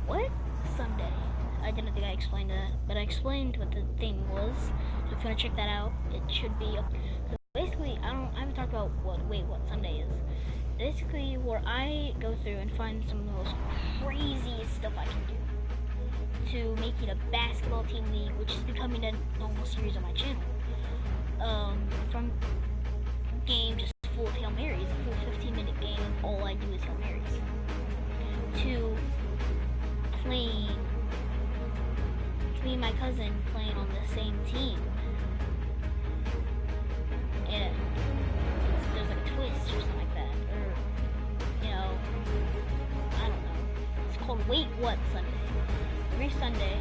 What? Sunday. I didn't think I explained that, but I explained what the thing was. So if you want to check that out, it should be up. So basically, I haven't talked about what Sunday is. Basically, where I go through and find some of the most craziest stuff I can do to make it a basketball team league, which is becoming a normal series on my channel. From game just full of Hail Marys, a full 15-minute game, all I do is Hail Marys, to playing, to me and my cousin playing on the same team, and there's like a twist or something like that, or, you know, I don't know. It's called Wait What Sunday. Every Sunday,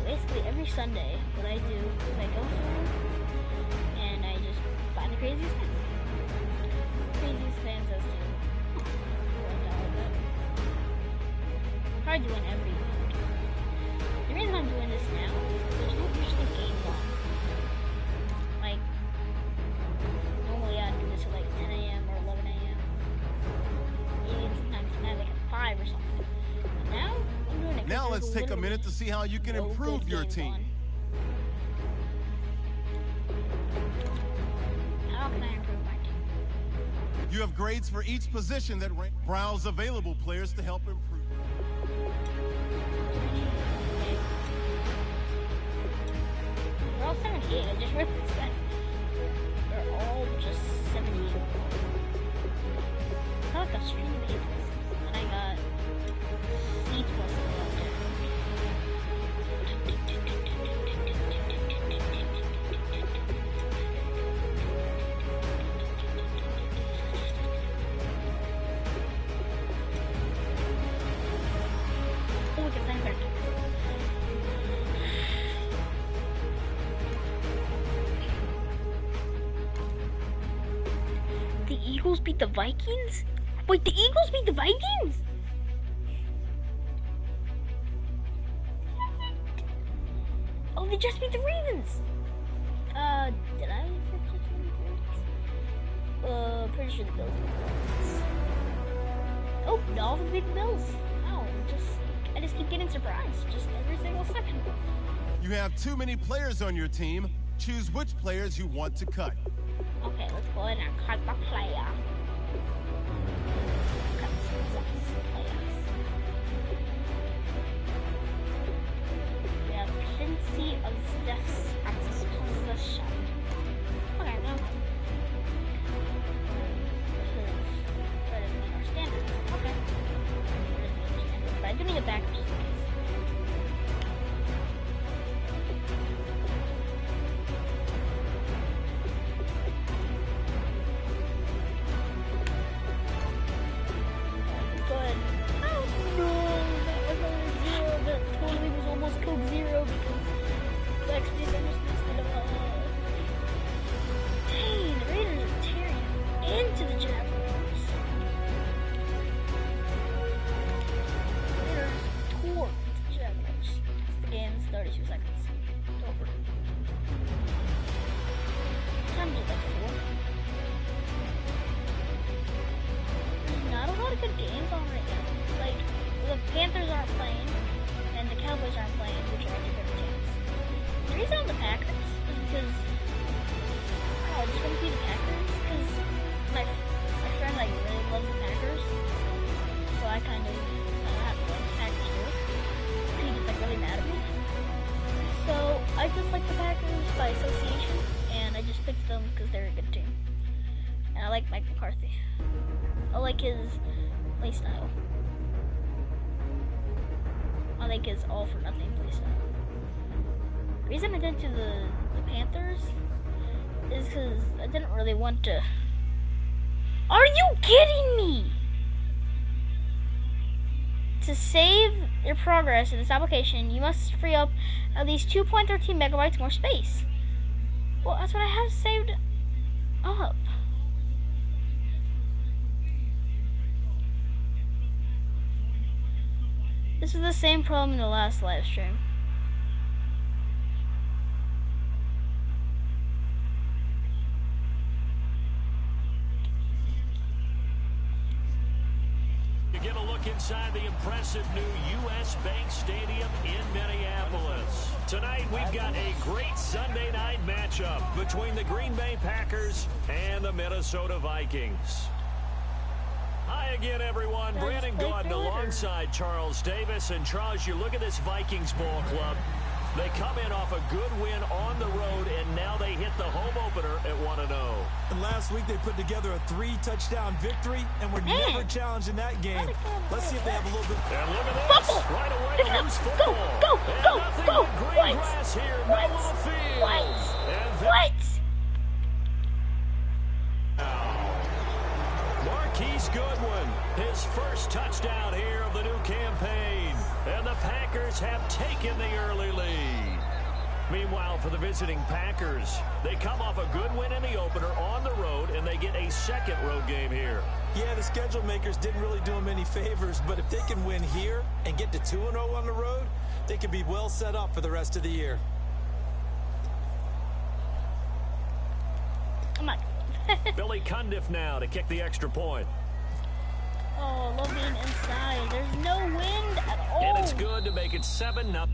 basically every Sunday, what I do is I go through and I just find the craziest fans. Craziest fans as to probably doing every week. The reason I'm doing this now is because there's no usually games on. Like, normally I'd do this at like 10 a.m. or 11 a.m. Even sometimes tonight like at 5 or something. But now, I'm doing it. Now let's take a minute to see how you can improve your team. How can I improve my team? You have grades for each position that rank. Browse available players to help improve. They're all 78. I just realized that. They're all just 78. I got a stream of A+, and I got C+. Oh, we can find better. The Eagles beat the Vikings? Wait, the Eagles beat the Vikings? Oh, they just beat the Ravens. Did I just beat the Ravens? Pretty sure the Bills beat the Ravens. Oh, Dolphins beat the Bills. Oh, I just keep getting surprised, just every single second. You have too many players on your team. Choose which players you want to cut. Okay, let's go ahead and cut the player. Cut some players. We have plenty of deaths at disposition. Okay, now. This is better than our standard. Okay. But I do need a backup just in case. Panthers aren't playing, and the Cowboys aren't playing, which are the better teams. The reason I'm the Packers is because I just want to be the Packers because my friend like really loves the Packers, so I kind of have to like the Packers too. He gets like really mad at me, so I just like the Packers by association, and I just picked them because they're a good team, and I like Mike McCarthy. I like his play style. I like his all-for-nothing playstyle. The reason I did to the Panthers is because I didn't really want to... Are you kidding me? To save your progress in this application, you must free up at least 2.13 megabytes more space. Well, that's what I have saved up. This is the same problem in the last live stream. You get a back inside the impressive new U.S. Bank Stadium in Minneapolis. Tonight we've got a great Sunday night matchup between the Green Bay Packers and the Minnesota Vikings. Hi again, everyone. Brandon Gaudin alongside Charles Davis. And Charles, you look at this Vikings ball club. They come in off a good win on the road, and now they hit the home opener at 1-0. And last week they put together a 3-touchdown victory, and were never challenged in that game. Let's see if they have a little bit. And look at this. Right away, a loose football. Go. Green grass here, middle of the field. What? Marquise Goodwin, his first touchdown here of the new campaign. And the Packers have taken the early lead. Meanwhile, for the visiting Packers, they come off a good win in the opener on the road, and they get a second road game here. Yeah, the schedule makers didn't really do them any favors, but if they can win here and get to 2-0 on the road, they can be well set up for the rest of the year. Come on. Billy Cundiff now to kick the extra point. Oh, love being inside. There's no wind at all. And it's good to make it 7-0.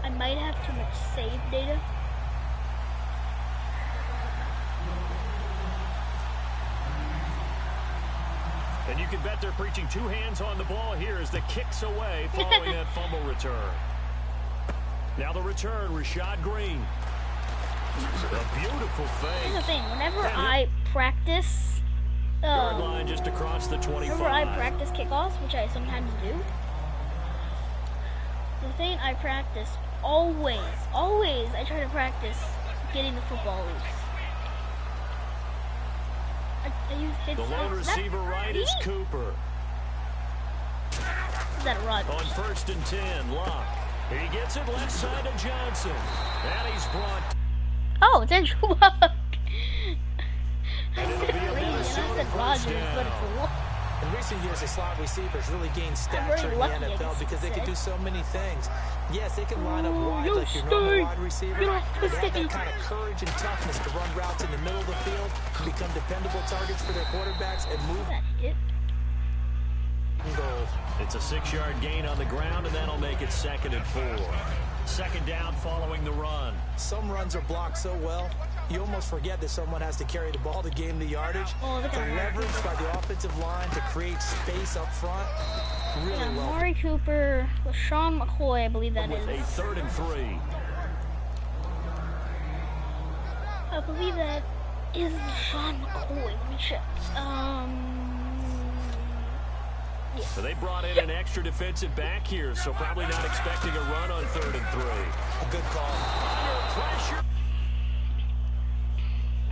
I might have too much save data. And you can bet they're preaching two hands on the ball here as the kick's away following that fumble return. Now the return, Rashad Green. A beautiful fake. Here's the thing, whenever I practice, Yard line just across the 25. whenever I practice kickoffs, which I sometimes do, the thing I practice, always, I try to practice getting the football loose. I use hits. The lone receiver right is Cooper. Is that a run? On 1st and 10, Locke. He gets it left side to Johnson. And he's brought. Oh, it's Andrew Luck. And it'll be a Minnesota first down. In recent years, the slot receivers really gained stature in the NFL because they can do so many things. Yes, they can line up wide like your normal wide receiver. They have that kind of courage and toughness to run routes in the middle of the field, to become dependable targets for their quarterbacks, and move. Goal. It's a 6-yard gain on the ground, and that'll make it 2nd and 4. 2nd down following the run. Some runs are blocked so well, you almost forget that someone has to carry the ball to gain the yardage. The leverage by the offensive line to create space up front. Really well. Amari Cooper, LaShawn McCoy, I believe that is. With a 3rd and 3. I believe that is LaShawn McCoy. Let me check. Yeah. So they brought in an extra defensive back here, so probably not expecting a run on 3rd and 3. A good call. Under pressure.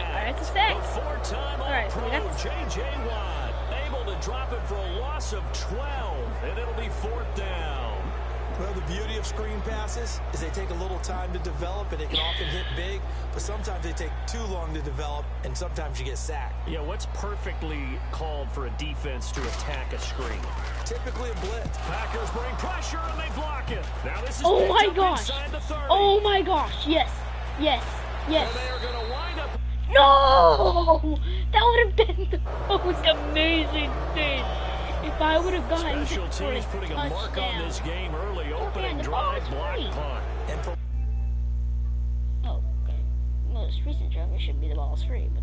Alright, it's a sack. A 4-time All-Pro, J.J. Watt, able to drop it for a loss of 12, and it'll be 4th down. Well, the beauty of screen passes is they take a little time to develop, and they can often hit big, but sometimes they take too long to develop, and sometimes you get sacked. Yeah, what's perfectly called for a defense to attack a screen? Typically a blitz. Packers bring pressure, and they block it. Now this is oh my gosh. Inside the 30. Oh my gosh. Yes. And they are going to wind up. No! That would have been the most amazing thing. If I would have gotten Special teams putting a mark on this game early, opening drive, block punt. Oh, okay. Most recent trophy should be the ball's free, but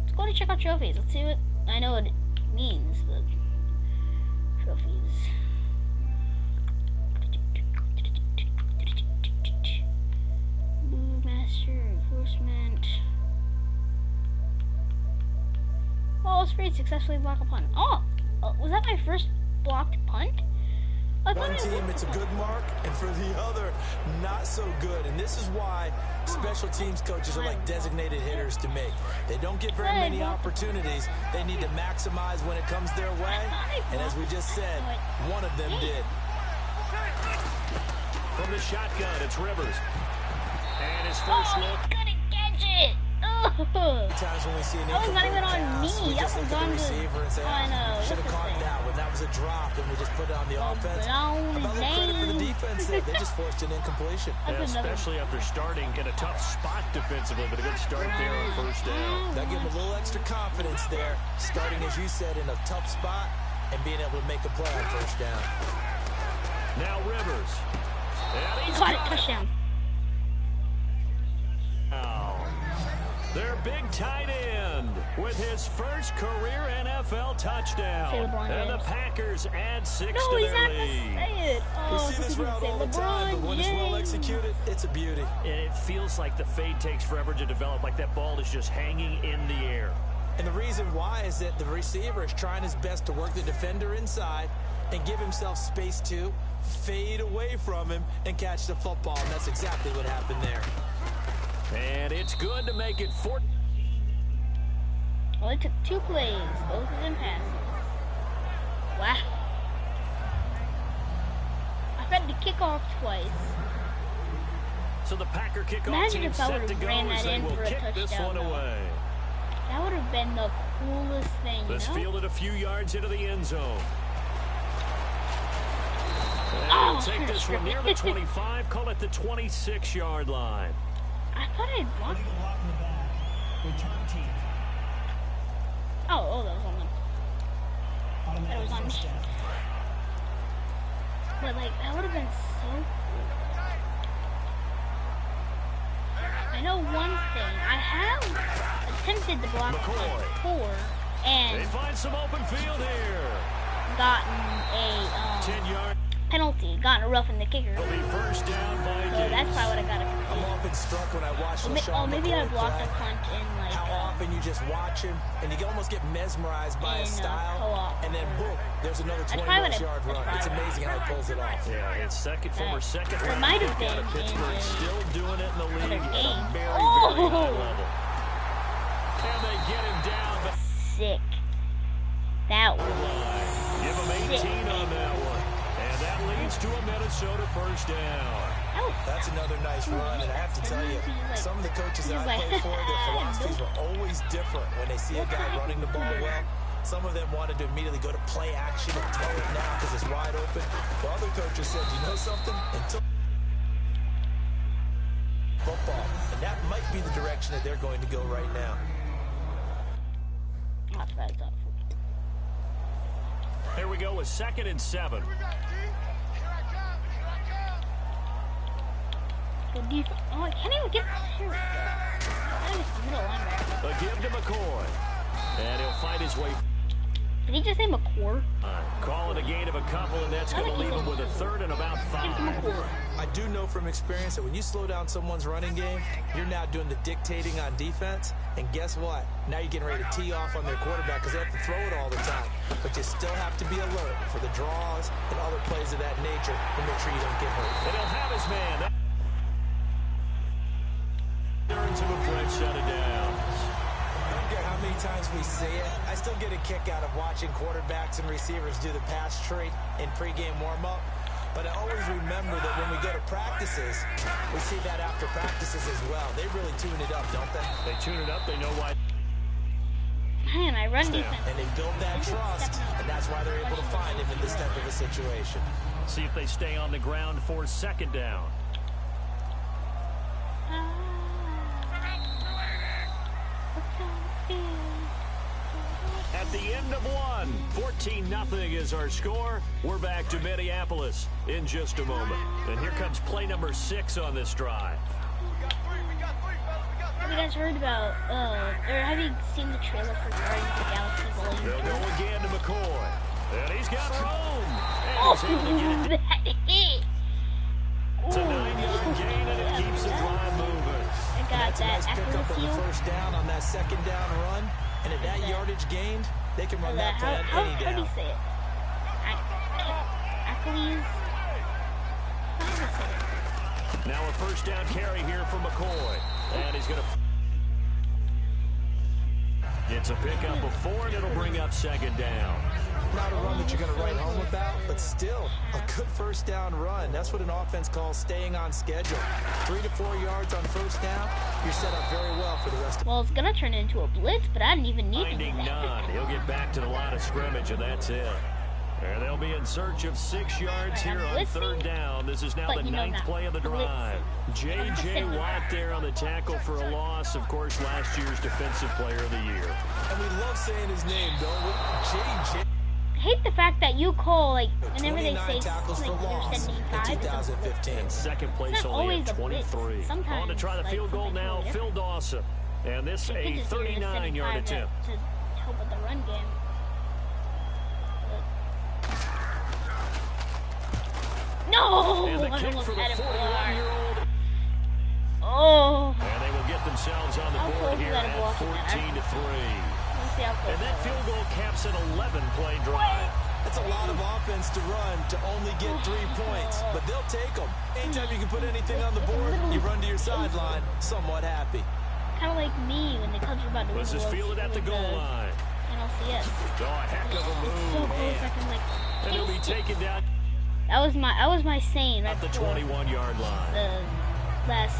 let's go to check out trophies. Let's see what I know what it means, but trophies. Move master, enforcement. Ball's free, successfully block a punt. Oh! Was that my first blocked punt? One team, it's a good mark, and for the other, not so good. And this is why special teams coaches are like designated hitters to me. They don't get very many opportunities. They need to maximize when it comes their way. And as we just said, one of them did. From the shotgun, it's Rivers. And his first look. Couldn't catch it! Oh. Times when we see an That was not even on me. us, we just look at the receiver and say, should have caught that one. That was a drop, and we just put it on the offense. How about a little credit for the defense there? They just forced an incompletion. Yeah, especially after starting in a tough spot defensively, but a good start there on first down. That gave them a little extra confidence there, starting, as you said, in a tough spot and being able to make a play on first down. Now Rivers. And he's Got it, touchdown. Their big tight end with his first career NFL touchdown. And the Packers add 6 to their lead. We see this route all the time, but when it's well executed, it's a beauty. And it feels like the fade takes forever to develop, like that ball is just hanging in the air. And the reason why is that the receiver is trying his best to work the defender inside and give himself space to fade away from him and catch the football. And that's exactly what happened there. And it's good to make it 4. Well, it took 2 plays, both of them passes. Wow. I've had to kick off twice. So the Packer kickoff team set to go as they will kick this one away. That would have been the coolest thing, This fielded a few yards into the end zone. And we'll take this one near the 25, call it the 26-yard line. I thought I'd blocked it. Oh, that was on them. That was on me. But, like, that would have been so cool. I know one thing. I have attempted to block before and they find some open field here. Gotten a 10-yard penalty, gotten a rough in the kicker. It'll be first down, Vikings. So that's probably what I got. I'm often struck when I watch maybe I blocked a punt in like how often you just watch him and you can almost get mesmerized by his style, and then boom, there's another 20-yard run. It's amazing how he pulls it off. Yeah, it's former second it round. might have been Pittsburgh still doing it in the league at a very, very high level. And they get him down. But sick. That was give him 18 on that one. And that leads to a Minnesota first down. That's another nice run, and I have to tell you, some of the coaches that I played for, their philosophies were always different when they see a guy running the ball well. Some of them wanted to immediately go to play action and throw it now because it's wide open. The other coaches said, you know something? Until football. And that might be the direction that they're going to go right now. Here we go with 2nd and 7. Oh, I can't even get here. A give to McCoy. And he'll fight his way. Did he just say McCoy? Call it a gain of a couple, and that's going to leave him with a 3rd and about 5. I do know from experience that when you slow down someone's running game, you're now doing the dictating on defense. And guess what? Now you're getting ready to tee off on their quarterback because they have to throw it all the time. But you still have to be alert for the draws and other plays of that nature to make sure you don't get hurt. And he'll have his man. Turns him a French set of downs. I don't care how many times we see it. I still get a kick out of watching quarterbacks and receivers do the pass tree in pregame warm-up. But I always remember that when we go to practices, we see that after practices as well. They really tune it up, don't they? They tune it up. They know why. Man, I run defense. And they build that trust, and that's why they're able to find him in this type of a situation. See if they stay on the ground for 2nd down. At the end of one, 14-0 is our score. We're back to Minneapolis in just a moment. And here comes play number 6 on this drive. Have you guys heard about, or have you seen the trailer for Guardians of the Galaxy Volume 2? They'll go again to McCoy. And he's got room. And he's able to get it. It's a 9-yard gain, and it keeps the drive moving. I got That's a nice pickup on the first down on that 2nd down run. And at that yardage gained, they can run that play on any down. How do you say it? Achilles? Now a first down carry here for McCoy. And he's going to... It's a pickup of 4, and it'll bring up 2nd down. Not a run that you're going to write home about, but still a good first down run. That's what an offense calls staying on schedule. 3 to 4 yards on first down, you're set up very well for the rest of Well, it's going to turn into a blitz, but I didn't even need to do Finding that. none. He'll get back to the line of scrimmage, and that's it. And they'll be in search of 6 yards here on 3rd down. This is now But the 9th play of the drive. J.J. Watt there on the tackle for a loss. Of course, last year's Defensive Player of the Year. And we love saying his name, don't we? J.J. I hate the fact that you call, like, whenever they 29 say, tackles for like, loss they're in 75, it's a 2015. And second place It's not only always at a blitz. 23. Sometimes, On to try the like, field goal something now, totally Phil Dawson. And this They a could just do it as 39-yard 75 attempt. to help with the run game. No! And the I kick almost for the had it blocked. 41-year-old. Oh! And they will get themselves on the How board close here is that at a block? 14-3. Let's see how close And that was. field goal caps an 11-play drive. That's a lot of offense to run to only get 3 points, but they'll take them. Anytime you can put anything on the board, you run to your sideline, somewhat happy. Kind of like me when the Cubs were about to Let's win just the field it at the goal line. NLCS. Oh, a heck of a So move. close, I can like. And he'll be taken down That was my saying right at the before 21-yard line. the last.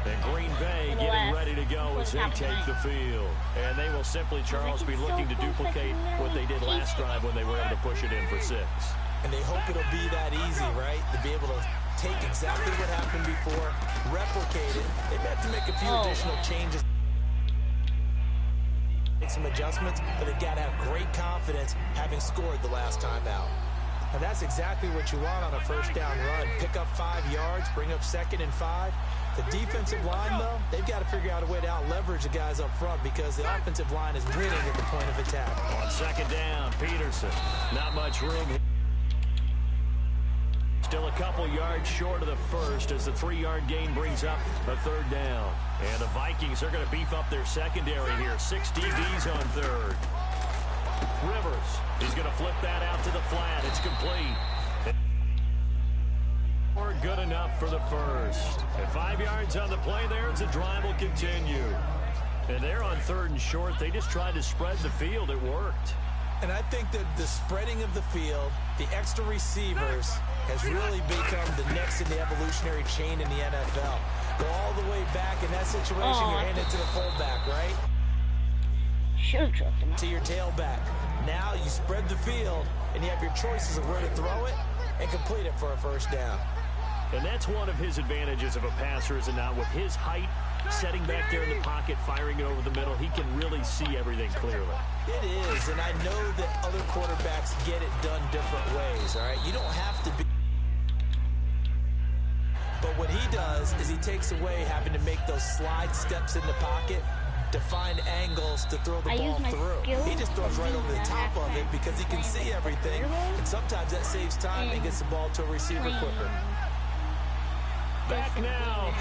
And Green Bay the getting last- ready to go as they take the field. And they will simply, Charles, be looking to duplicate what they did last drive when they were able to push it in for 6. And they hope it'll be that easy, right? To be able to take exactly what happened before, replicate it. They have to make a few additional changes, make some adjustments, but they've got to have great confidence having scored the last time out. And that's exactly what you want on a first down run. Pick up 5 yards, bring up 2nd and 5. The defensive line, though, they've got to figure out a way to out-leverage the guys up front because the offensive line is winning at the point of attack. On 2nd down, Peterson. Not much room here. Still a couple yards short of the first as the 3-yard gain brings up a 3rd down. And the Vikings are going to beef up their secondary here. 6 DBs on 3rd. Rivers, he's going to flip that out to the flat. It's complete. Good enough for the first. And 5 yards on the play there as the drive will continue. And they're on 3rd and short. They just tried to spread the field. It worked. And I think that the spreading of the field, the extra receivers, has really become the next in the evolutionary chain in the NFL. Go all the way back in that situation, you're handed to the fullback, right? Should have dropped him. To your tailback. Now you spread the field, and you have your choices of where to throw it and complete it for a first down. And that's one of his advantages of a passer, is it not? With his height, setting back there in the pocket, firing it over the middle, he can really see everything clearly. It is, and I know that other quarterbacks get it done different ways, all right? You don't have to be. But what he does is he takes away having to make those slide steps in the pocket to find angles to throw the ball through. He just throws right over the top of it because he can see everything, and sometimes that saves time and gets the ball to a receiver quicker. Back now,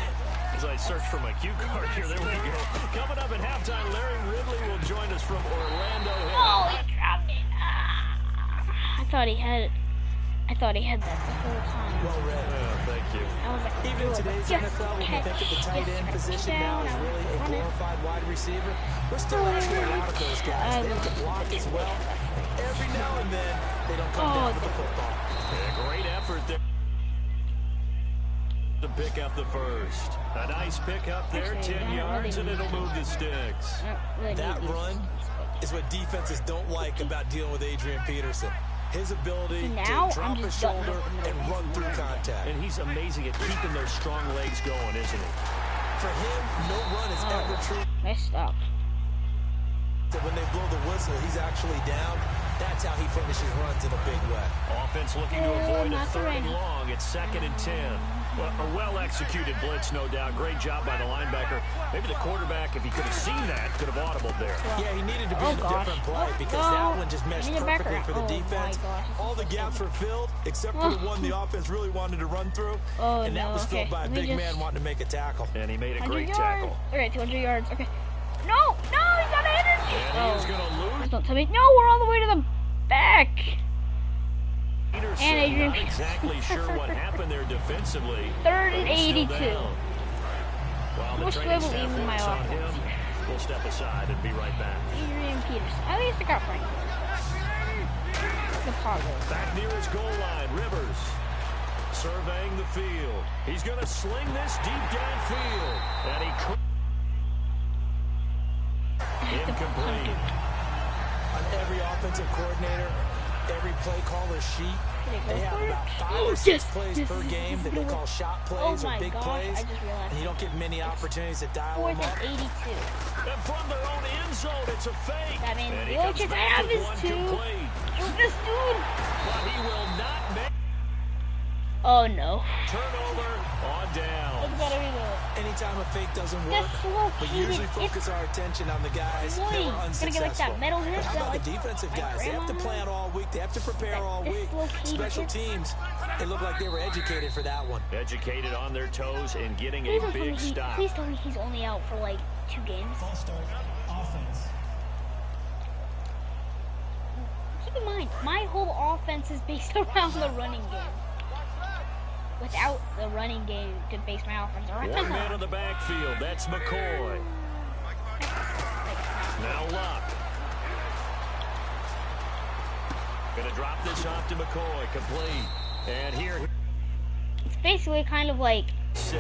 as I search for my cue card here, there we go. Coming up at halftime, Larry Ridley will join us from Orlando. Oh, he dropped it. I thought he had it. I thought he had that the whole time. Well read. Thank you. I was like, Even in today's NFL, when we think of the tight end position now as really a glorified wide receiver, we're still asking a lot of those guys. They have to block as well. Every now and then, they don't come down with the football. Yeah, great effort there to pick up the first. A nice pick up there, 10 yards, and it'll move the sticks. That run is what defenses don't like about dealing with Adrian Peterson. His ability to drop his shoulder and run through contact. And he's amazing at keeping those strong legs going, isn't he? For him, no run is ever true. Messed up. That when they blow the whistle, he's actually down. That's how he finishes runs in a big way. Offense looking to avoid a 3rd and long. It's 2nd and 10. Well, a well-executed blitz, no doubt. Great job by the linebacker. Maybe the quarterback, if he could have seen that, could have audibled there. Yeah, he needed to be in a different play because that one just meshed perfectly for the defense. All the gaps were filled except for the one the offense really wanted to run through. And that was filled by a big man wanting to make a tackle. And he made a great tackle. Okay, 200 yards. Okay. No, he's got to hit it. And he's going to lose. Don't tell me. No, we're all the way to the back. Peterson, And Adrian not exactly sure what happened there defensively. 3rd and 82. Well, I wish I believe in my offense. We'll step aside and be right back. Adrian Peterson. At least I got Frank. The Poggers. Back near his goal line, Rivers. Surveying the field. He's going to sling this deep downfield. And he incomplete. On every offensive coordinator, every play caller sheet, they have about 5 or 6 plays per game that they call shot plays or big plays. And you don't get many opportunities to dial them up. 4th and 82. And from their own end zone, it's a fake. That means and the he only comes chance I back have with is one to complete. shoot this dude. But he will not make Oh no. turnover on down. It's gotta be the Anytime a fake doesn't work, we usually focus our attention on the guys that were Gonna get like unsuccessful. that metal hit. But how about like the defensive guys? They have to plan all week. They have to prepare all week. Special teams, it looked like they were educated for that one. Educated on their toes and getting a big stop. Please tell me he's only out for like 2 games. False start, offense. Keep in mind, my whole offense is based around the running game. Without the running game to base my offense around. One man in the backfield. That's McCoy. Now Luck. Gonna drop this off to McCoy. Complete. And here. It's basically kind of like 6.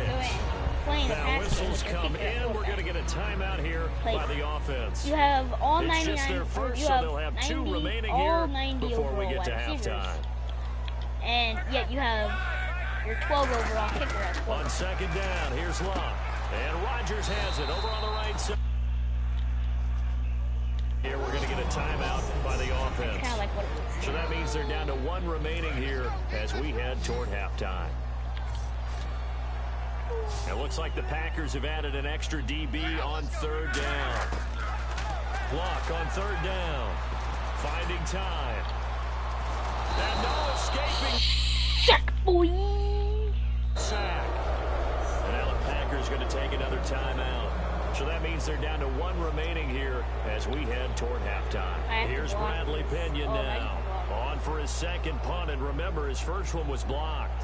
playing a Now pass whistles game. come in. We're gonna get a timeout here by the offense. You have all It's 99. just their first, you so have they'll have 2 90, remaining all here 90 before we get to overall wide receivers. halftime. And yet you have your 12 overall kicker at On 12. 2nd down, here's Luck. And Rodgers has it over on the right side. Here we're going to get a timeout by the offense. Kind of like what it looks So that means they're down to 1 remaining here as we head toward halftime. It looks like the Packers have added an extra DB on 3rd down. Luck on 3rd down. Finding time. And no escaping. Sack, boy! Sack. And now the Packers going to take another timeout. So that means they're down to 1 remaining here as we head toward halftime. Here's Bradley Pinion now. On for his 2nd punt, and remember, his first one was blocked.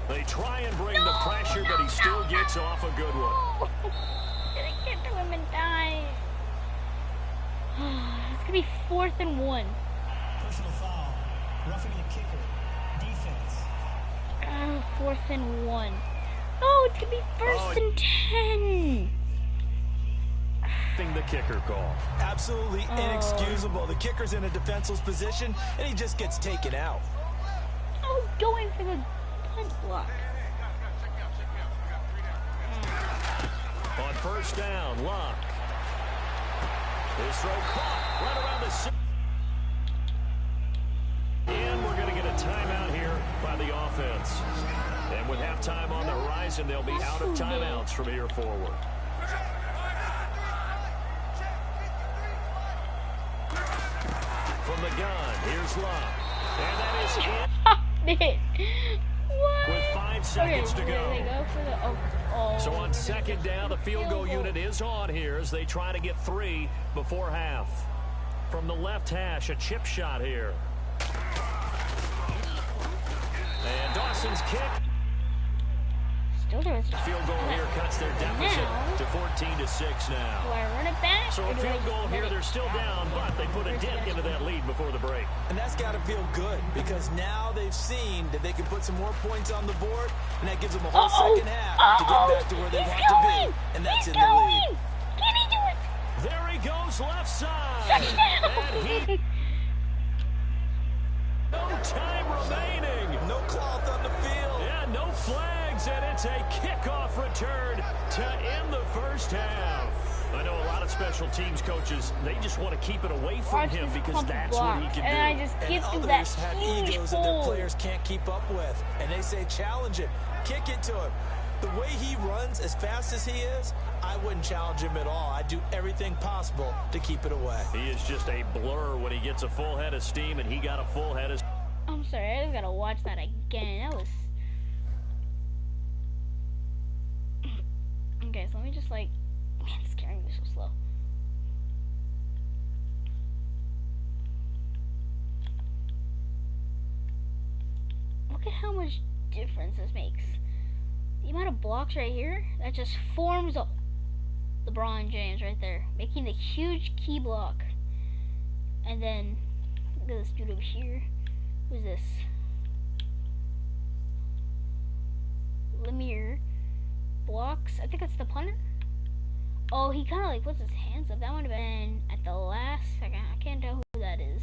They try and bring the pressure, but he still gets off a good one. Did I get to him in time? It's going to be 4th and 1. Personal foul. Roughing the kicker. Defense. 4th and 1. Oh, it's going to be 1st and 10. The kicker call. Absolutely inexcusable. The kicker's in a defenseless position, and he just gets taken out. I was going for the punt block. On 1st down, Luck. His throw caught right around the 6. And we're going to get a timeout here by the offense. And with halftime on the horizon, they'll be out of timeouts from here forward. From the gun, here's Luck. And that is it. What? With 5 seconds to They go. go for the, So on 2nd down, the field goal unit is on here as they try to get 3 before half. From the left hash, a chip shot here. And Dawson's kick. Still doing Field goal here cuts their deficit to 14-6 Do now. I run it back? So or a do I field just goal let here, it they're still out? down, but they put a dent into that lead before the break. And that's got to feel good because now they've seen that they can put some more points on the board, and that gives them a whole second half to get back to where they want to be, and that's in the lead. Can he do it? There he goes left side. And he... No time remaining. No cloth on the field. Yeah, no flags, and it's a kickoff return to end the first half. I know a lot of special teams coaches, they just want to keep it away from Watch him this because pump that's block, what he can and do. I just And give through that others have huge egos that their hole. players can't keep up with, and they say challenge it, kick it to him. The way he runs, as fast as he is, I wouldn't challenge him at all. I'd do everything possible to keep it away. He is just a blur when he gets a full head of steam, and he got a full head of steam. I'm sorry, I just gotta watch that again. That was... Okay, so let me just like... Man, it's carrying me so slow. Look at how much difference this makes. The amount of blocks right here, that just forms a LeBron James right there, making the huge key block. And then look at this dude over here. Who's this? Lemire blocks. I think that's the punter. Oh, he kind of like puts his hands up. That might have been at the last second. I can't tell who that is.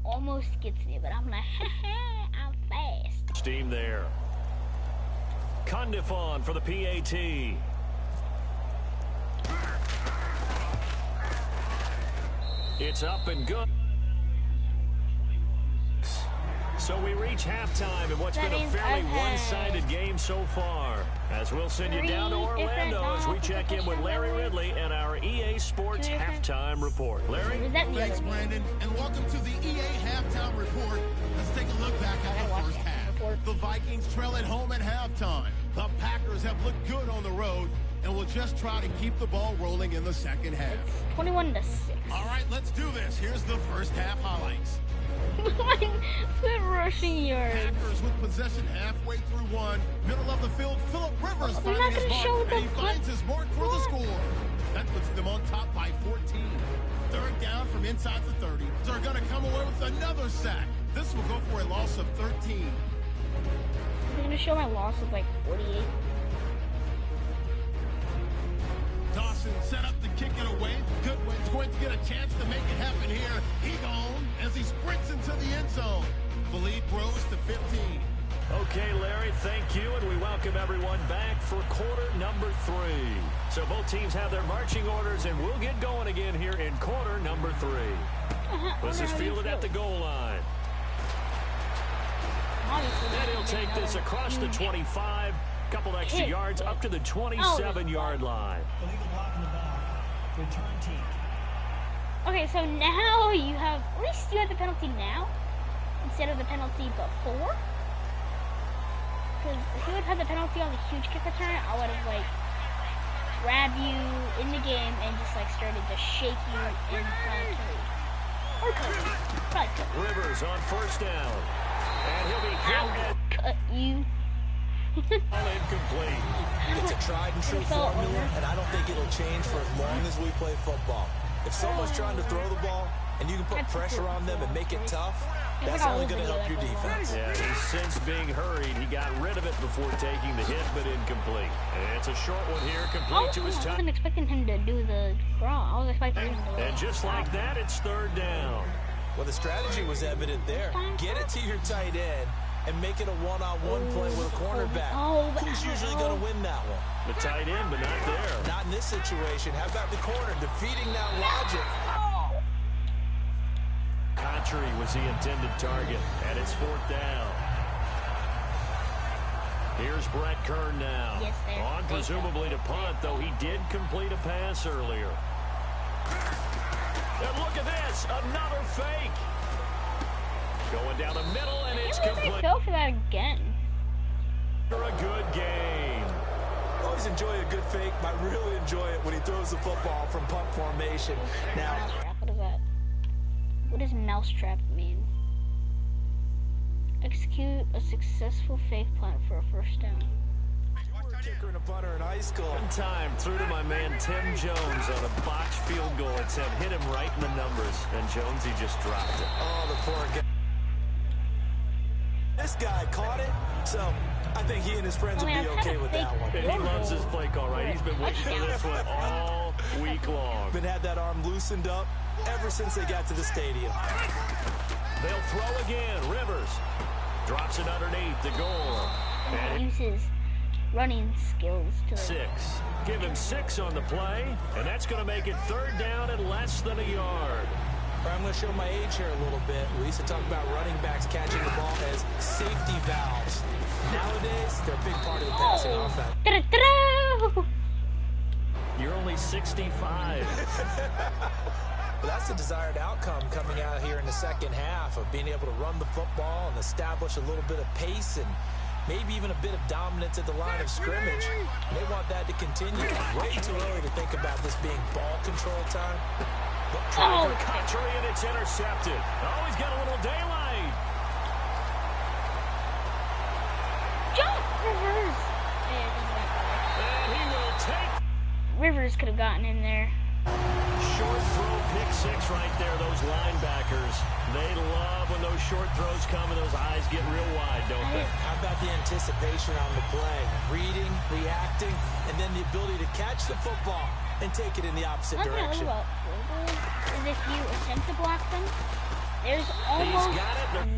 Almost gets me, but I'm like, I'm fast. Steam there. Condifon for the PAT. It's up and good. So we reach halftime in what's been a fairly one-sided game so far. As we'll send you down to Orlando as we check in with Larry Ridley and our EA Sports Halftime Report. Larry? Thanks, Brandon, and welcome to the EA Halftime Report. Let's take a look back at the first half. The Vikings trail at home at halftime. The Packers have looked good on the road and will just try to keep the ball rolling in the second half. 21-6. All right, let's do this. Here's the first half highlights. Good rushing yards. Packers with possession halfway through one. Middle of the field, Phillip Rivers They're not finding his gonna show mark, the and he finds his mark for the score. That puts them on top by 14. Third down from inside the 30. They're going to come away with another sack. This will go for a loss of 13. I'm gonna show my loss of like 48. Dawson set up to kick it away. Goodwin's going to get a chance to make it happen here. He gone as he sprints into the end zone. The lead grows to 15. Okay, Larry, thank you, and we welcome everyone back for quarter number 3. So both teams have their marching orders, and we'll get going again here in quarter number 3. This is fielded at the goal line. And he'll take this across the 25, couple extra yards up to the 27-yard line. Illegal block in the back. Return team. Okay, so now you have, at least you have the penalty now instead of the penalty before. Because if you would have had the penalty on the huge kick return, I would have like grabbed you in the game and just like started to shake you in front of three. Or probably Rivers on first down. And he'll be hit. cut you. All incomplete. It's a tried and true formula, and I don't think it'll change for as long as we play football. If someone's trying to throw the ball and you can put pressure on them and make it tough, that's only going to help your defense. Yeah, he's since being hurried. He got rid of it before taking the hit, but incomplete. And it's a short one here, complete to his I touch. wasn't expecting him to do the draw. I was expecting him to. And just like that, it's third down. Well, the strategy was evident there. Get it to your tight end and make it a one-on-one play with a cornerback. Who's usually going to win that one? The tight end, but not there. Not in this situation. How about the corner defeating that logic? Contry was the intended target, and it's fourth down. Here's Brett Kern now. Yes, on presumably to punt, though he did complete a pass earlier. And look at this, another fake. Going down the middle, and it's complete. Go for that again. For a good game. Always enjoy a good fake, but I really enjoy it when he throws the football from punt formation. Now, What is that? What does mousetrap mean? Execute a successful fake punt for a first down. kicker and a punter in high school. One time through to my man Tim Jones on a botched field goal attempt. Hit him right in the numbers. And Jones, he just dropped it. Oh, the poor guy. This guy caught it, so I think he and his friends will be okay with that one. And he loves his play call, right? He's been waiting for this one all week long. Been had that arm loosened up ever since they got to the stadium. They'll throw again. Rivers drops it underneath the goal. And uses running skills to 6. Give him 6 on the play, and that's going to make it third down and less than a yard. I'm going to show my age here a little bit. We used to talk about running backs catching the ball as safety valves. Nowadays, they're a big part of the passing offense. You're only 65. But that's the desired outcome coming out here in the second half of being able to run the football and establish a little bit of pace and maybe even a bit of dominance at the line of scrimmage. And they want that to continue. Way too early to think about this being ball control time. Trying for Contry, and it's intercepted. Oh, he's got a little daylight. Rivers could have gotten in there. Short throw, pick six right there. Those linebackers, they love when those short throws come and those eyes get real wide, don't they? How about the anticipation on the play? Reading, reacting, and then the ability to catch the football and take it in the opposite direction. What I love about field goals is if you attempt to block them, there's almost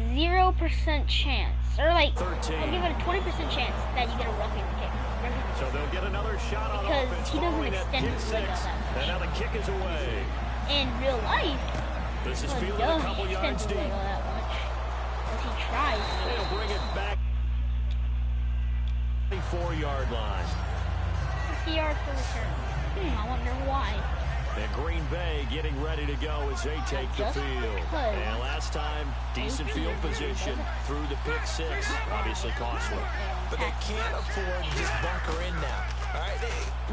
0% chance, or like, 13. I'll give it a 20% chance that you get a roughing kick. So they'll get another shot on offense. Because he doesn't extend his leg out that much. And now the kick is away. In real life, This is fielded a doesn't couple extend yards his deep. leg out that much. If he tries. They'll bring it back. 24-yard line. 50 yards for return. I wonder why. And Green Bay getting ready to go as they take the Just field. because. And last time, decent field position through the pick six. Obviously costly. But they can't afford to just bunker in now. All right,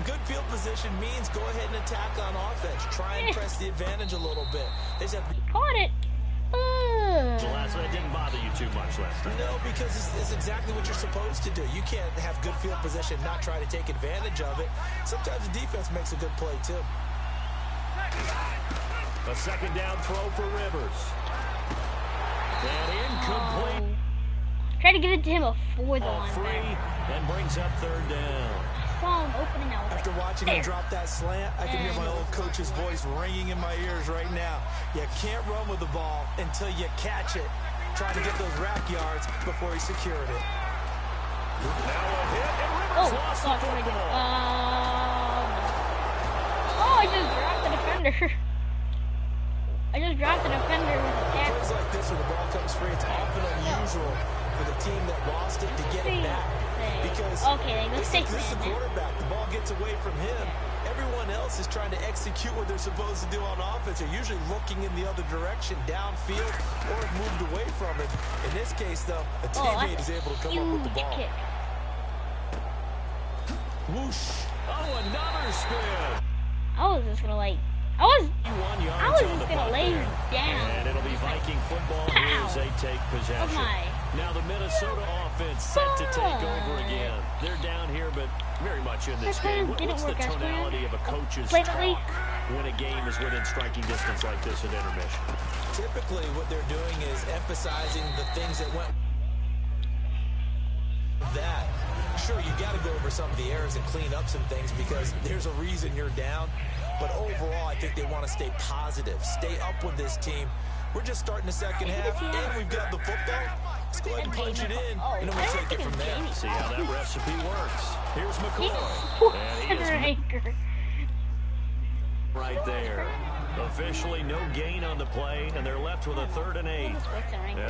good field position means go ahead and attack on offense. Try and press the advantage a little bit. They just have to Caught it. The last one didn't bother you too much last time. No, because it's exactly what you're supposed to do. You can't have good field position, not try to take advantage of it. Sometimes the defense makes a good play, too. A second down throw for Rivers. And incomplete. Try to give it to him before the Ball line free back. and brings up third down. Saw him opening out. After watching him drop that slant, I can hear my old coach's voice ringing in my ears right now. You can't run with the ball until you catch it. Trying to get those rack yards before he secured it. Now a hit, and Rivers lost the what am I doing? football. Oh, I just dropped the defender. I just dropped the defender with a tackle. Plays like this where the ball comes free, it's often unusual for the team that lost it to get it back. Because okay, this is the quarterback. The ball gets away from him. Everyone else is trying to execute what they're supposed to do on offense. They're usually looking in the other direction, downfield, or have moved away from it. In this case, though, a teammate is able to come up with the ball. Kick. Whoosh. Oh, another spin. I was just gonna lay him down. And it'll be Viking football here as they take possession. Now the Minnesota offense set to take over again. They're down here, but very much in this game. What's the tonality of a coach's talk when a game is within striking distance like this at intermission? Typically, what they're doing is emphasizing the things that went that. Sure, you got to go over some of the errors and clean up some things because there's a reason you're down. But overall, I think they want to stay positive, stay up with this team. We're just starting the second half, and we've got the football. Let's go ahead and punch it in, and then we'll take it from there. See how that recipe works. Here's McCoy. And he is right there. Officially no gain on the play, and they're left with a 3rd and 8.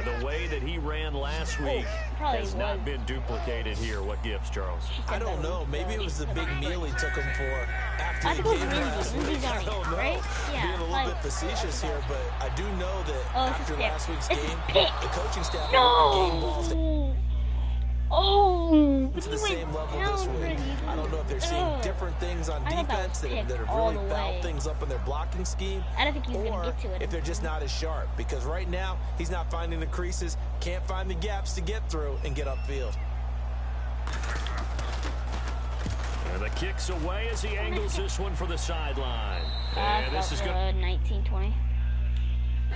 The way that he ran last week has not been duplicated here. What gives, Charles? I don't know. Maybe it was the big meal he took him for after the game last week. I don't know. Being a little bit facetious here, but I do know that after last week's game, the coaching staff had game balls to the same level this week. I don't know if they're seeing different things on defense that have really fouled things up in their blocking scheme, or if they're just not as sharp. Because right now, he's not finding the creases, can't find the gaps to get through and get upfield. And the kick's away as he angles this one for the sideline. And this is good. 19-20.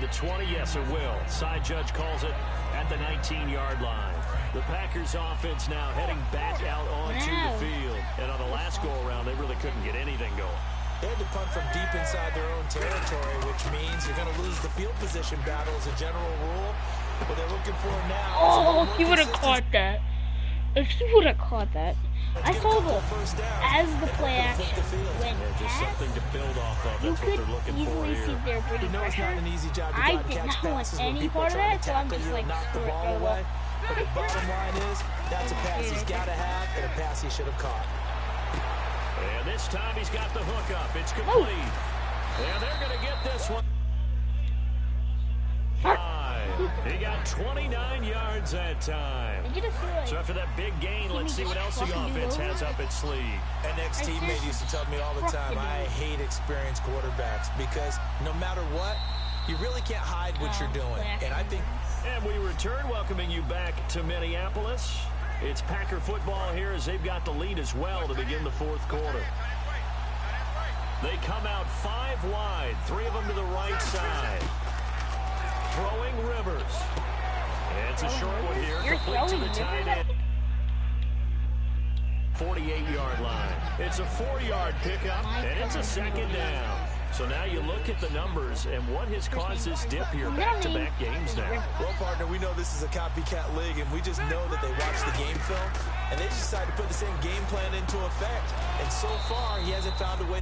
The 20, yes, it will. Side judge calls it at the 19-yard line. The Packers offense now heading back out onto the field. And on the last go-around, they really couldn't get anything going. They had to punt from deep inside their own territory, which means you're going to lose the field position battle as a general rule. What they're looking for now. Oh, if he would have caught that. If he would have caught that. I saw the, as the play action went past, something to build off of. you That's could what they're looking for easily see here. their pretty pressure. I did not want any part of that, so I'm just like, screw it, go away. But the bottom line is, that's a pass he's got to have and a pass he should have caught. And this time he's got the hook up. It's complete. And they're going to get this one. He got 29 yards that time. So after that big gain, let's see what else the offense has up its sleeve. An ex-teammate used to tell me all the time, I hate experienced quarterbacks because no matter what, you really can't hide what you're doing. And I think... And we return, welcoming you back to Minneapolis. It's Packer football here as they've got the lead as well to begin the 4th quarter. They come out 5 wide, 3 of them to the right side. Throwing Rivers. And it's a short one here. You're Complete to the throwing tight end. 48-yard line. It's a 4-yard pickup, and it's a 2nd down. So now you look at the numbers and what has caused this dip here, back-to-back games now. Well, partner, we know this is a copycat league, and we just know that they watch the game film, and they just decided to put the same game plan into effect. And so far, he hasn't found a way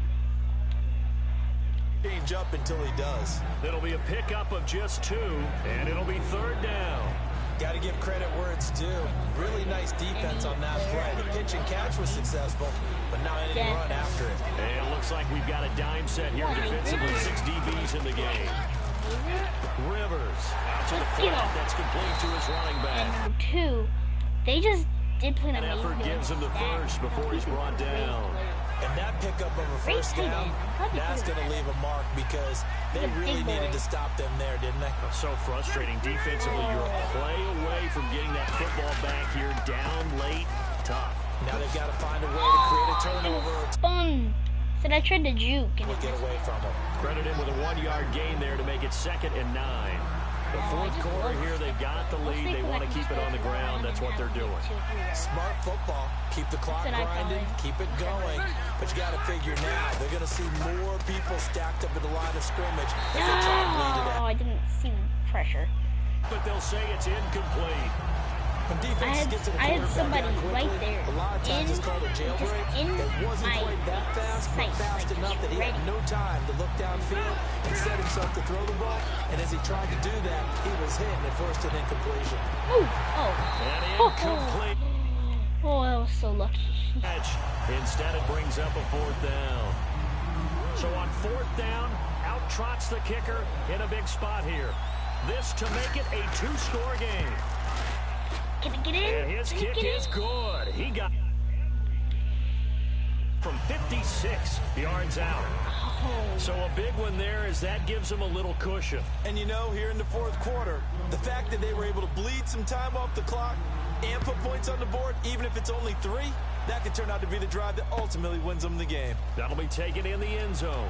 to change up until he does. It'll be a pickup of just 2, and it'll be 3rd down. Got to give credit where it's due. Really nice defense on that play. The pitch and catch was successful, but now any run after it. And it looks like we've got a dime set here defensively. 6 DBs in the game. Rivers out to the flat. That's complete to his running back. And number 2, they just did play an amazing effort gives him the first before he's brought down. And that pickup of a first down, that's going to leave a mark because they really needed to stop them there, didn't they? So frustrating defensively. You're a play away from getting that football back here down late. Tough. Now they've got to find a way to create a turnover. Fun. So I tried to juke and We'll get away from them. Credit him with a 1-yard gain there to make it 2nd and 9. The 4th quarter here, they've got the lead. They want to keep it on the ground. That's what they're doing. Smart football. Keep the clock grinding. Keep it going. But you got to figure now, they're going to see more people stacked up at the line of scrimmage as they try and lead it out. I didn't see the pressure. But they'll say it's incomplete. When defenses get to the I had somebody quickly, right there. A lot of times it's called a jailbreak. It wasn't quite that fast, but fast enough that he had no time to look downfield and set himself to throw the ball. And as he tried to do that, he was hit and forced an incompletion. And incomplete. Oh, I was so lucky. Instead, it brings up a 4th down. So on 4th down, out trots the kicker in a big spot here. This to make it a 2-score game. Get in. And his kick is good. He got from 56 yards out. So a big one there as that gives him a little cushion. And you know, here in the 4th quarter, the fact that they were able to bleed some time off the clock and put points on the board, even if it's only 3, that could turn out to be the drive that ultimately wins them the game. That'll be taken in the end zone.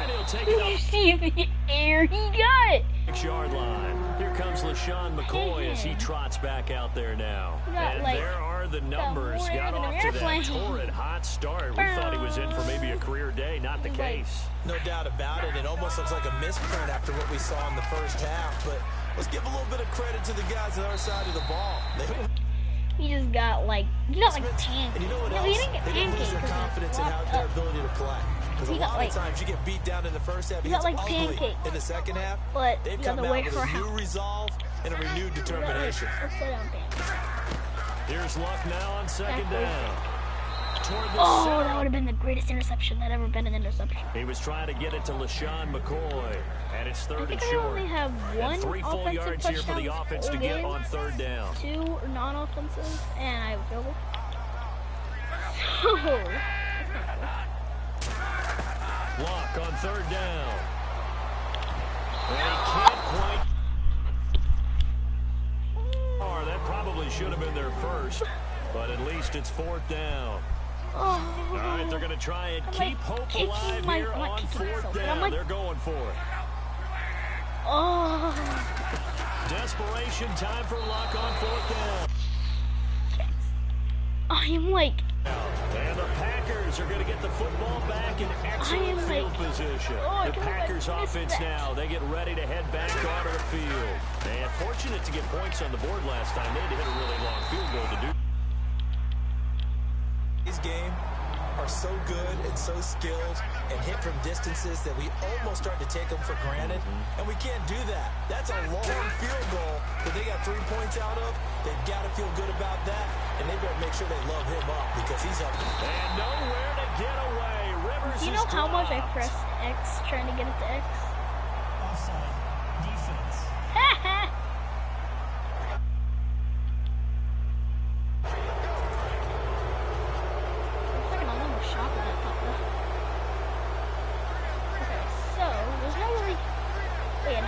And he'll take it Did you see the air he got? 6-yard line. Here comes LaShawn McCoy as he trots back out there now. And there are the numbers. Got off to that torrid hot start. We thought he was in for maybe a career day. Not the case. No doubt about it. It almost looks like a misprint after what we saw in the first half. But let's give a little bit of credit to the guys on our side of the ball. He just got like pancakes. And you know what No, else? he didn't get They didn't lose pancakes. their confidence in their ability to play. Because a He got, lot like- of times you get beat down in the first half. he It got, gets like, ugly pancakes. in the second half. But They've you come gotta out wait with for a how. new resolve and a renewed determination. Let's sit down, pancakes. Here's Luck now on 2nd down. Toward the Oh, center. that would have been the greatest interception that ever been an interception. He was trying to get it to LaShawn McCoy. And it's 3rd I and think I short. only have one And 3 full offensive yards here for the touchdown offense to all get game. on 3rd down. 2 non-offensive, and I have a field goal. So, that's Luck on 3rd down. And he can't quite. That probably should have been their first, but at least it's 4th down. All right, they're going to try and keep hope alive here on 4th down. They're going for it. Oh. Desperation time for Luck on 4th down. I'm like, And the Packers are going to get the football back in excellent field position. oh, The Packers offense now, they get ready to head back onto the field. And fortunate to get points on the board last time. They had to hit a really long field goal to do. These games are so good and so skilled and hit from distances that we almost start to take them for granted. And we can't do that. That's a long field goal that they got 3 points out of. They've got to feel good about that. And they better make sure they love him up because he's up. And nowhere to get away. Rivers do you know how much I pressed X trying to get it to X? Offside. Defense.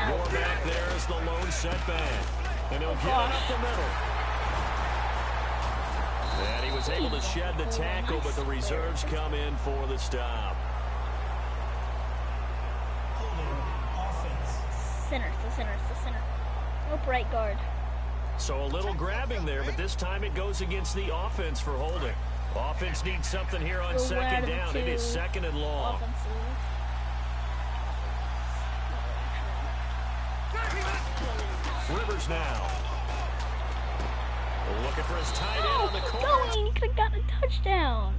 More back there is the lone setback. And he'll get it up the middle. And he was was able to shed the tackle, but the reserves come in for the stop. Center, it's the center, it's the center. Nope, right guard. So a little grabbing there, but this time it goes against the offense for holding. Offense needs something here on second down. It is second and long. Offensive. Rivers now. Looking for his tight end on the corner. Going! He could have gotten a touchdown.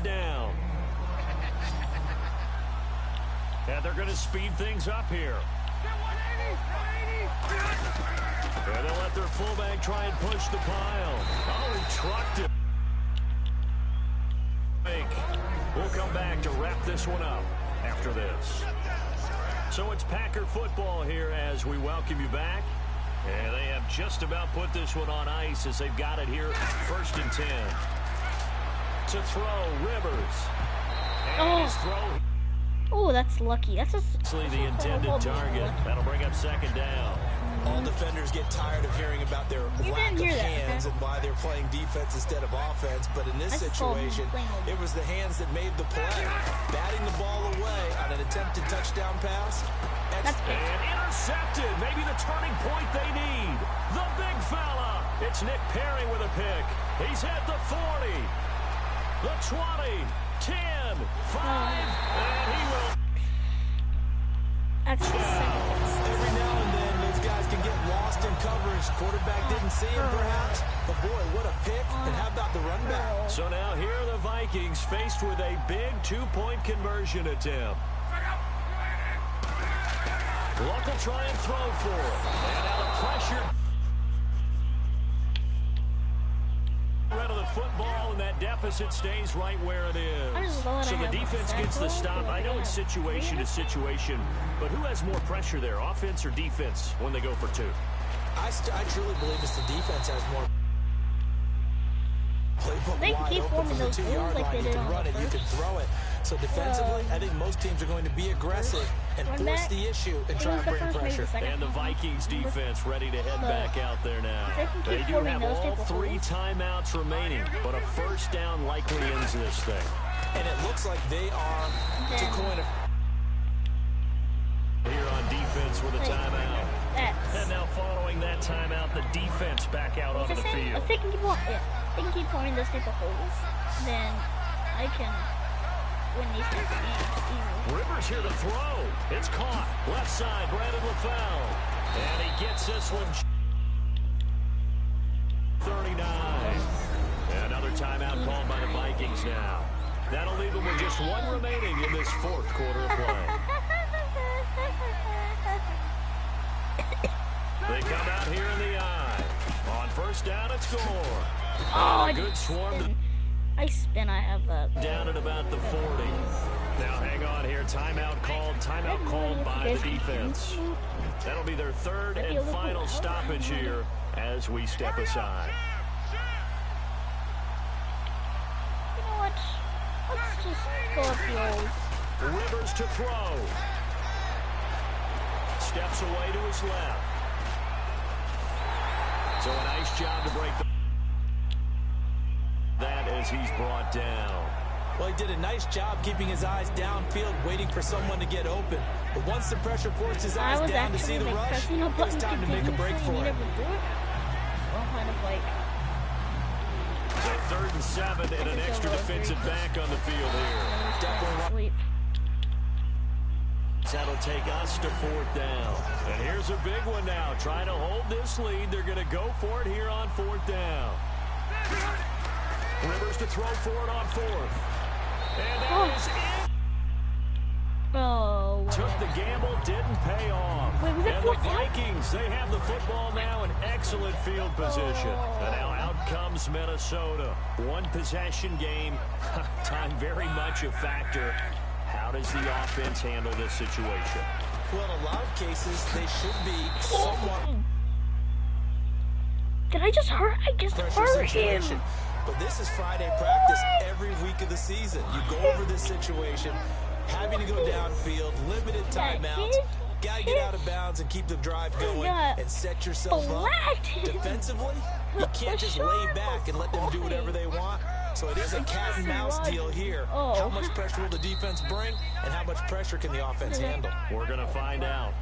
Down. And they're going to speed things up here. And they'll let their fullback try and push the pile. Oh, he trucked it. We'll come back to wrap this one up after this. So it's Packer football here as we welcome you back. And they have just about put this one on ice as they've got it here 1st and 10. To throw, Rivers. And his throw. Oh, that's lucky. That's just The intended target. That'll bring up second down. All defenders get tired of hearing about their lack of hands and why they're playing defense instead of offense. But in this situation, it was the hands that made the play. Batting the ball away on an attempted touchdown pass. And intercepted. Maybe the turning point they need. The big fella. It's Nick Perry with a pick. He's at the 40. The 20. 10. 5. And he will. That's Every now and then, those guys can get lost in coverage. Quarterback didn't see him, perhaps. But, boy, what a pick. And how about the run back? So now here are the Vikings faced with a big 2-point conversion attempt. Luck will try and throw for it. And now the pressure. Rid of the football, and that deficit stays right where it is. So the defense gets the stop. I know it's situation to situation, but who has more pressure there, offense or defense, when they go for 2? I truly believe it's the defense has more. They can keep forming those holes like they did on the first. You can throw it. So defensively, I think most teams are going to be aggressive and force the issue and try and bring pressure. And the Vikings defense ready to head back out there now. They do have all 3 timeouts remaining, but a first down likely ends this thing. And it looks like they are to coin here on defense with a timeout. And now following that timeout, the defense back out onto the field. If they can keep forming those type of holes, then I can win these type of games easily. Rivers here to throw. It's caught. Left side, Brandon LaFell. And he gets this one. 39. And another timeout called by the Vikings now. That'll leave them with just 1 remaining in this 4th quarter of play. They come out here in the eye. On first down and score. Oh, good swarm. I have that. Down at about the 40. Now hang on here. Timeout called by the defense. That'll be their 3rd and final stoppage here as we step aside. You know what? Let's just go up the old. Rivers to throw. Steps away to his left. So a nice job to break that as he's brought down. Well, he did a nice job keeping his eyes downfield, waiting for someone to get open. But once the pressure forced his eyes down to see the rush, it was time to make a break for it. So 3rd and 7 and an extra defensive back on the field here. Definitely. That'll take us to 4th down. And here's a big one now. Trying to hold this lead. They're going to go for it here on 4th down. Rivers to throw for it on 4th. And that is it. Oh. Took the gamble, didn't pay off. Wait, was it and the Vikings, they have the football now in excellent field position. And now out comes Minnesota. 1 possession game. Time very much a factor. How does the offense handle this situation? Well, in a lot of cases, they should be somewhat. Did I just hurt? I just hurt him. But this is Friday practice every week of the season. You go over this situation, having to go downfield, limited timeouts. Gotta get out of bounds and keep the drive going and set yourself up. Defensively, you can't just lay back and let them do whatever they want. So it is a cat and mouse deal here. How much pressure will the defense bring, and how much pressure can the offense handle? We're going to find out.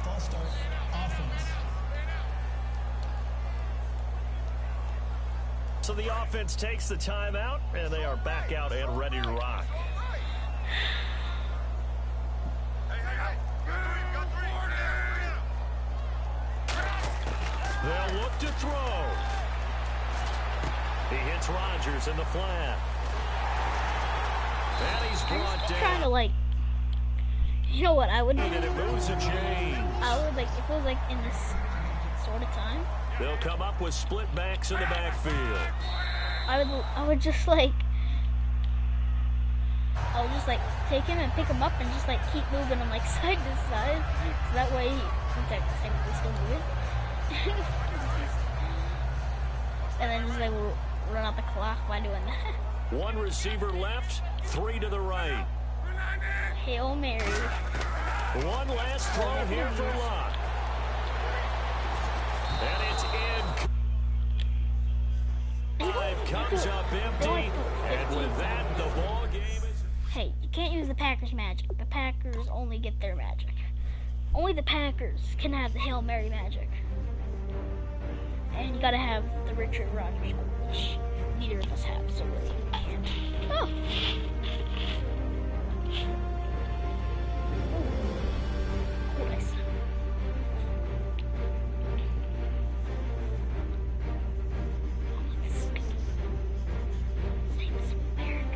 False start, offense. So the offense takes the timeout, and they are back out and ready to rock. They'll look to throw. He hits Rodgers in the flat. And he's brought down. Trying to, like, you know what I would do? And it moves a chain. I would, like, if it was, like, in this sort of time. They'll come up with split backs in the backfield. I would just, like, take him and pick him up and just, like, keep moving him, like, side to side. So that way, he's technically still moving. And then just, like, run out the clock by doing that. One receiver left, 3 to the right. Hail Mary. One last throw here for Locke. And it's in. 5 comes up empty. And with that, the ball game is... Hey, you can't use the Packers magic. The Packers only get their magic. Only the Packers can have the Hail Mary magic. And you gotta have the Richard Rodgers, which neither of us have, so really we can't. Oh! Oh, nice. His name is Merrick.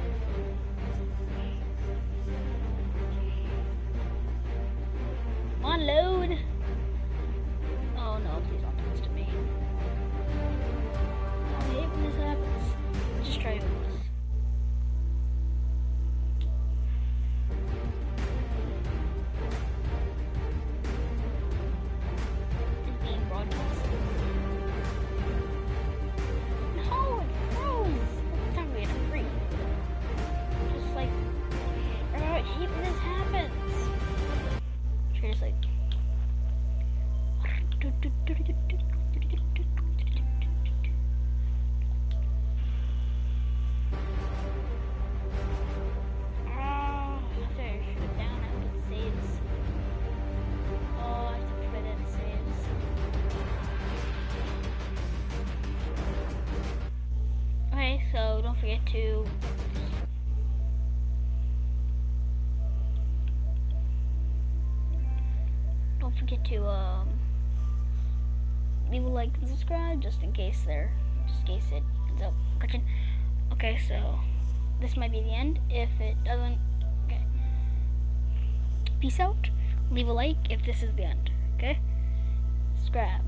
Come on, load! Oh no, please don't do this to me. I hate when this happens. Just try to do this. It's being broadcast. No, it froze! It's not really free. Just like, I hate when this happens. Try just like. So don't forget to leave a like and subscribe just in case it ends up glitching. Okay, so this might be the end. If it doesn't, okay. Peace out. Leave a like if this is the end. Okay. Subscribe.